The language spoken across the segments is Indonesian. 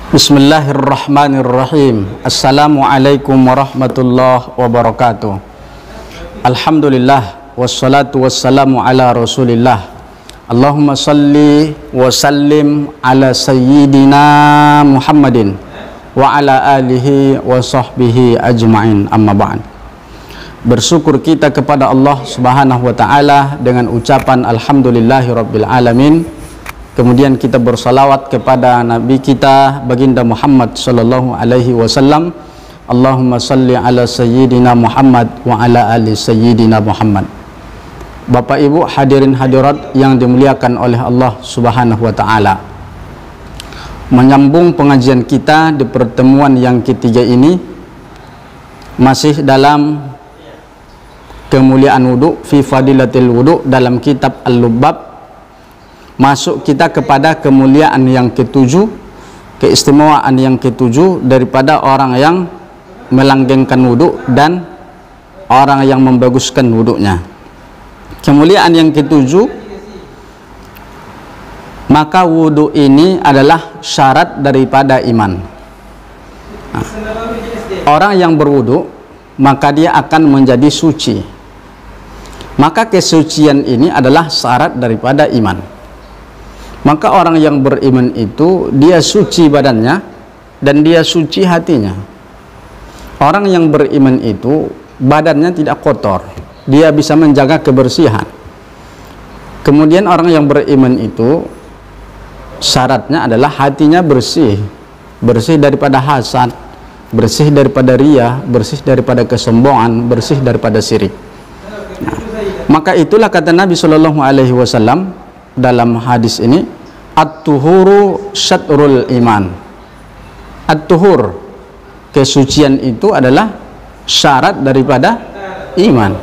Bismillahirrahmanirrahim. Assalamualaikum warahmatullahi wabarakatuh. Alhamdulillah wassalatu wassalamu ala Rasulillah. Allahumma salli wa sallim ala sayyidina Muhammadin wa ala alihi wa sahbihi ajma'in, amma ba'd. Bersyukur kita kepada Allah Subhanahu wa taala dengan ucapan alhamdulillahi rabbil alamin. Kemudian kita bersalawat kepada Nabi kita baginda Muhammad sallallahu alaihi wasallam. Allahumma salli ala sayyidina Muhammad wa ala ali sayyidina Muhammad. Bapak Ibu hadirin hadirat yang dimuliakan oleh Allah Subhanahu wa taala. Menyambung pengajian kita di pertemuan yang ketiga ini masih dalam kemuliaan wudu, fi fadilatil wudu, dalam kitab Al-Lubbab. Masuk kita kepada kemuliaan yang ketujuh, keistimewaan yang ketujuh daripada orang yang melanggengkan wudu dan orang yang membaguskan wudunya. Kemuliaan yang ketujuh, maka wudu ini adalah syarat daripada iman. Nah, orang yang berwudu maka dia akan menjadi suci. Maka kesucian ini adalah syarat daripada iman. Maka orang yang beriman itu dia suci badannya dan dia suci hatinya. Orang yang beriman itu badannya tidak kotor, dia bisa menjaga kebersihan. Kemudian orang yang beriman itu syaratnya adalah hatinya bersih, bersih daripada hasad, bersih daripada riya, bersih daripada kesombongan, bersih daripada syirik. Nah, maka itulah kata Nabi Shallallahu Alaihi Wasallam dalam hadis ini, at-tuhuru syatrul iman. At-tuhur, kesucian itu adalah syarat daripada iman.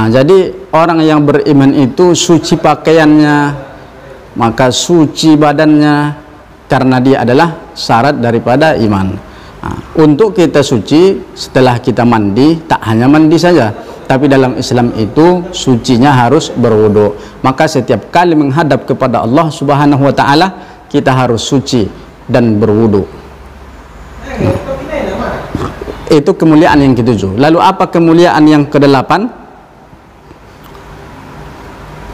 Jadi orang yang beriman itu suci pakaiannya, maka suci badannya, karena dia adalah syarat daripada iman. Untuk kita suci setelah kita mandi, tak hanya mandi saja, tapi dalam Islam itu sucinya harus berwudu. Maka setiap kali menghadap kepada Allah Subhanahu wa taala, kita harus suci dan berwudu. Itu kemuliaan yang ketujuh. Lalu apa kemuliaan yang kedelapan?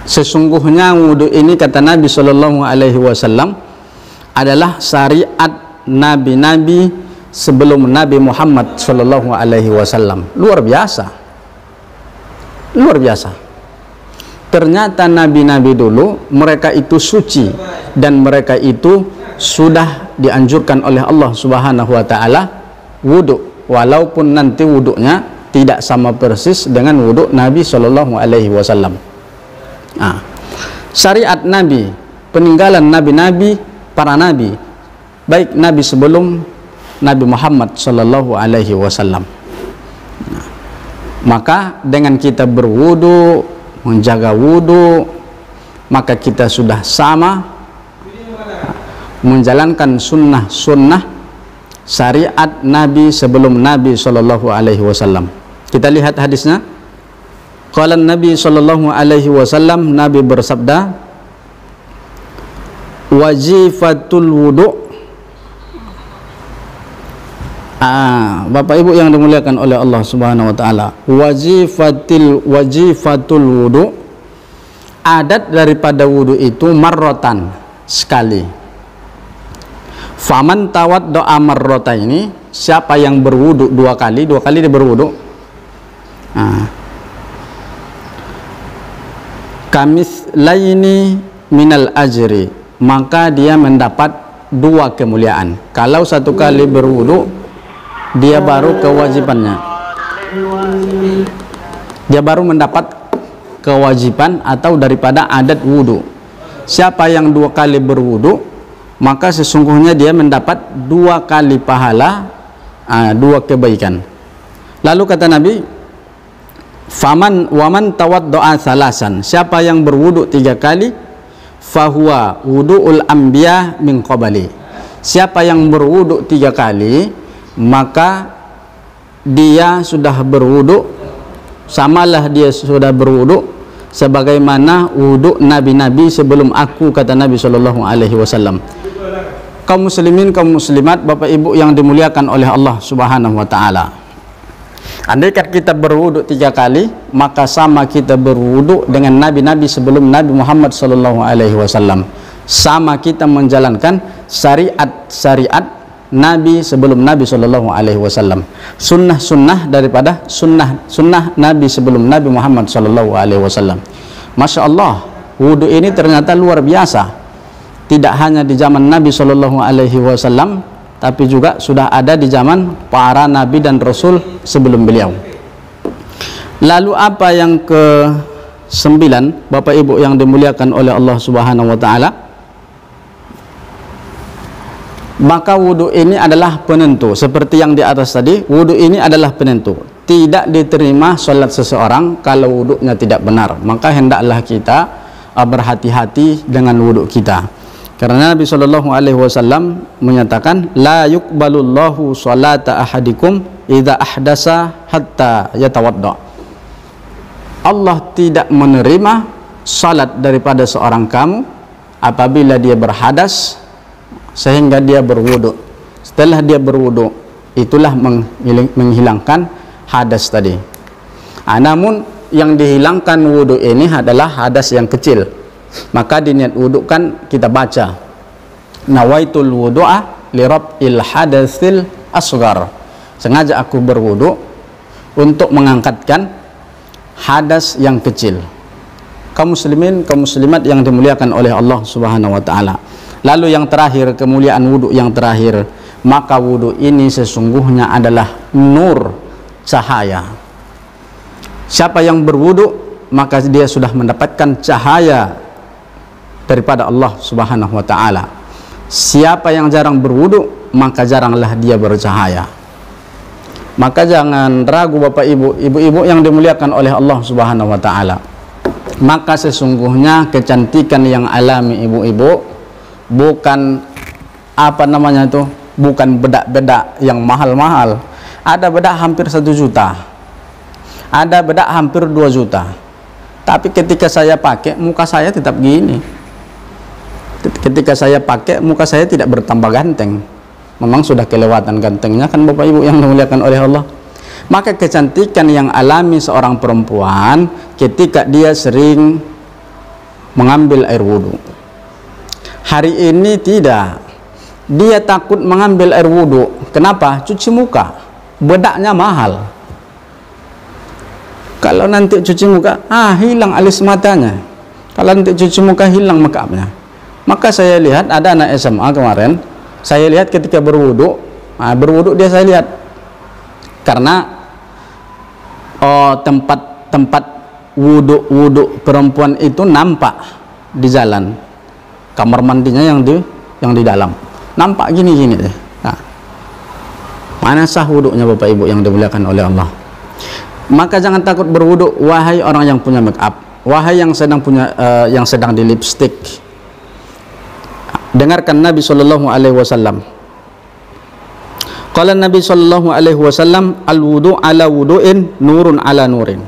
Sesungguhnya wudu ini, kata Nabi Shallallahu alaihi wasallam, adalah syariat nabi-nabi sebelum Nabi Muhammad Shallallahu alaihi wasallam. Luar biasa. Luar biasa. Ternyata nabi-nabi dulu mereka itu suci dan mereka itu sudah dianjurkan oleh Allah Subhanahu wa taala wudu, walaupun nanti wudunya tidak sama persis dengan wudu Nabi Shallallahu alaihi wasallam. Syariat nabi, peninggalan nabi-nabi, para nabi, baik nabi sebelum Nabi Muhammad Shallallahu alaihi wasallam. Maka dengan kita berwudu, menjaga wudu, maka kita sudah sama menjalankan sunnah-sunnah syariat Nabi sebelum Nabi Shallallahu alaihi wasallam. Kita lihat hadisnya. Qala Nabi Shallallahu alaihi wasallam, Nabi bersabda, wajifatul wudu. Bapak Ibu yang dimuliakan oleh Allah Subhanahu wa taala, wajifatul wudu, adat daripada wudu itu marrotan, sekali. Faman tawad doa marrota ini, siapa yang berwudu dua kali dia berwudu. Kamis laini minal ajri, maka dia mendapat dua kemuliaan. Kalau satu kali berwudu, dia baru kewajibannya, dia baru mendapat kewajiban atau daripada adat wudu. Siapa yang dua kali berwudu, maka sesungguhnya dia mendapat dua kali pahala, dua kebaikan. Lalu kata Nabi, faman waman tawaddo'a salasan, siapa yang berwudu tiga kali, fahuwa wudu'ul anbiya min qabli, siapa yang berwudu tiga kali, maka dia sudah berwudu, samalah dia sudah berwudu sebagaimana wudu nabi-nabi sebelum aku, kata Nabi Shallallahu alaihi wasallam. Kaum muslimin, kaum muslimat, Bapak Ibu yang dimuliakan oleh Allah Subhanahu wa taala. Andaikan kita berwudu 3 kali, maka sama kita berwudu dengan nabi-nabi sebelum Nabi Muhammad sallallahu alaihi wasallam. Sama kita menjalankan syariat Nabi sebelum Nabi sallallahu alaihi wasallam. Sunnah-sunnah daripada sunnah Nabi sebelum Nabi Muhammad sallallahu alaihi wasallam. Masya Allah, wudu ini ternyata luar biasa. Tidak hanya di zaman Nabi sallallahu alaihi wasallam, tapi juga sudah ada di zaman para nabi dan rasul sebelum beliau. Lalu apa yang ke-9, Bapak Ibu yang dimuliakan oleh Allah Subhanahu wa taala? Maka wudu ini adalah penentu. Seperti yang di atas tadi, wudu ini adalah penentu. Tidak diterima salat seseorang kalau wudunya tidak benar. Maka hendaklah kita berhati-hati dengan wudu kita. Karena Nabi sallallahu alaihi wasallam menyatakan, la yuqbalullahu salata ahadikum idza ahdasa hatta yatawadda. Allah tidak menerima salat daripada seorang kamu apabila dia berhadas sehingga dia berwudu. Setelah dia berwudu, itulah menghilangkan hadas tadi. Namun yang dihilangkan wudu ini adalah hadas yang kecil. Maka di niat wudu kan kita baca, nawaitul wudu'a li rab'il hadatsil asghar. Sengaja aku berwudu untuk mengangkatkan hadas yang kecil. Kaum muslimin, kaum muslimat yang dimuliakan oleh Allah Subhanahu wa taala. Lalu yang terakhir, kemuliaan wudu yang terakhir, maka wudu ini sesungguhnya adalah nur, cahaya. Siapa yang berwudu, maka dia sudah mendapatkan cahaya daripada Allah Subhanahu wa taala. Siapa yang jarang berwudu, maka jaranglah dia bercahaya. Maka jangan ragu Bapak Ibu, ibu-ibu yang dimuliakan oleh Allah Subhanahu wa taala. Maka sesungguhnya kecantikan yang alami ibu-ibu bukan bukan bedak-bedak yang mahal-mahal. Ada bedak hampir 1 juta. Ada bedak hampir 2 juta. Tapi ketika saya pakai, muka saya tetap gini. Ketika saya pakai, muka saya tidak bertambah ganteng. Memang sudah kelewatan gantengnya kan Bapak Ibu yang dimuliakan oleh Allah. Maka kecantikan yang alami seorang perempuan ketika dia sering mengambil air wudu. Hari ini tidak. Dia takut mengambil air wudu. Kenapa? Cuci muka. Bedaknya mahal. Kalau nanti cuci muka, hilang alis matanya. Kalau nanti cuci muka, hilang makeupnya. Maka saya lihat ada anak SMA kemarin, saya lihat ketika berwudu, dia saya lihat karena tempat wudu perempuan itu nampak di jalan, kamar mandinya yang di dalam, nampak gini deh. Nah, mana sah wudunya Bapak Ibu yang dimuliakan oleh Allah? Maka jangan takut berwudu, wahai orang yang punya make up, wahai yang sedang di lipstick. Dengarkan Nabi sallallahu alaihi wasallam. Qala Nabi sallallahu alaihi wasallam, al-wudu ala wudu'in nurun ala nurin.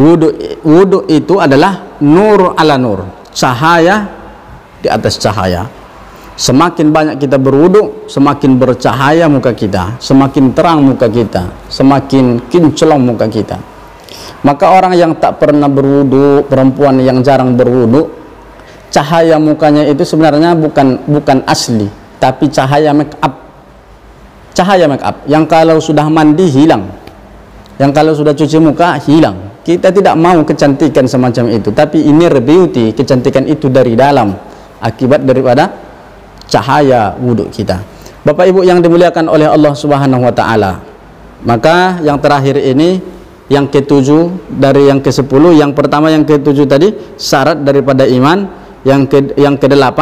Wudu itu adalah nur ala nur, cahaya di atas cahaya. Semakin banyak kita berwudu, semakin bercahaya muka kita, semakin terang muka kita, semakin kinclong muka kita. Maka orang yang tak pernah berwudu, perempuan yang jarang berwudu, cahaya mukanya itu sebenarnya bukan asli, tapi cahaya make up. Cahaya make up yang kalau sudah mandi hilang, yang kalau sudah cuci muka hilang. Kita tidak mau kecantikan semacam itu, tapi inner beauty, kecantikan itu dari dalam akibat daripada cahaya wudhu kita. Bapak Ibu yang dimuliakan oleh Allah Subhanahu wa taala. Maka yang terakhir ini, yang ke-7 dari yang ke-10, yang pertama yang ke-7 tadi syarat daripada iman. Yang ke-8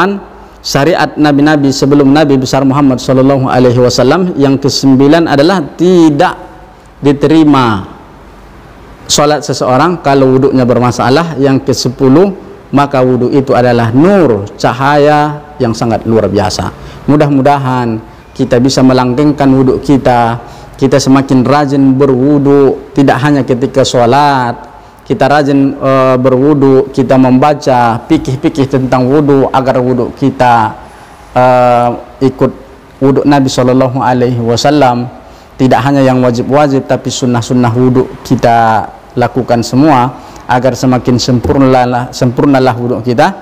syariat nabi-nabi sebelum Nabi besar Muhammad sallallahu alaihi wasallam. Yang ke-9 adalah tidak diterima salat seseorang kalau wudhunya bermasalah. Yang ke-10, maka wudhu itu adalah nur, cahaya yang sangat luar biasa. Mudah-mudahan kita bisa melanggengkan wudhu kita. Kita semakin rajin berwudhu, tidak hanya ketika sholat. Kita rajin berwudu, kita membaca fikih-fikih tentang wudu agar wudu kita ikut wuduk Nabi Shallallahu Alaihi Wasallam, tidak hanya yang wajib-wajib tapi sunnah-sunnah wuduk kita lakukan semua, agar semakin sempurnalah wuduk kita,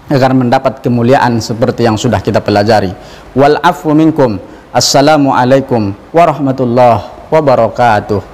agar mendapat kemuliaan seperti yang sudah kita pelajari. Wal afu minkum. Assalamualaikum warahmatullahi wabarakatuh.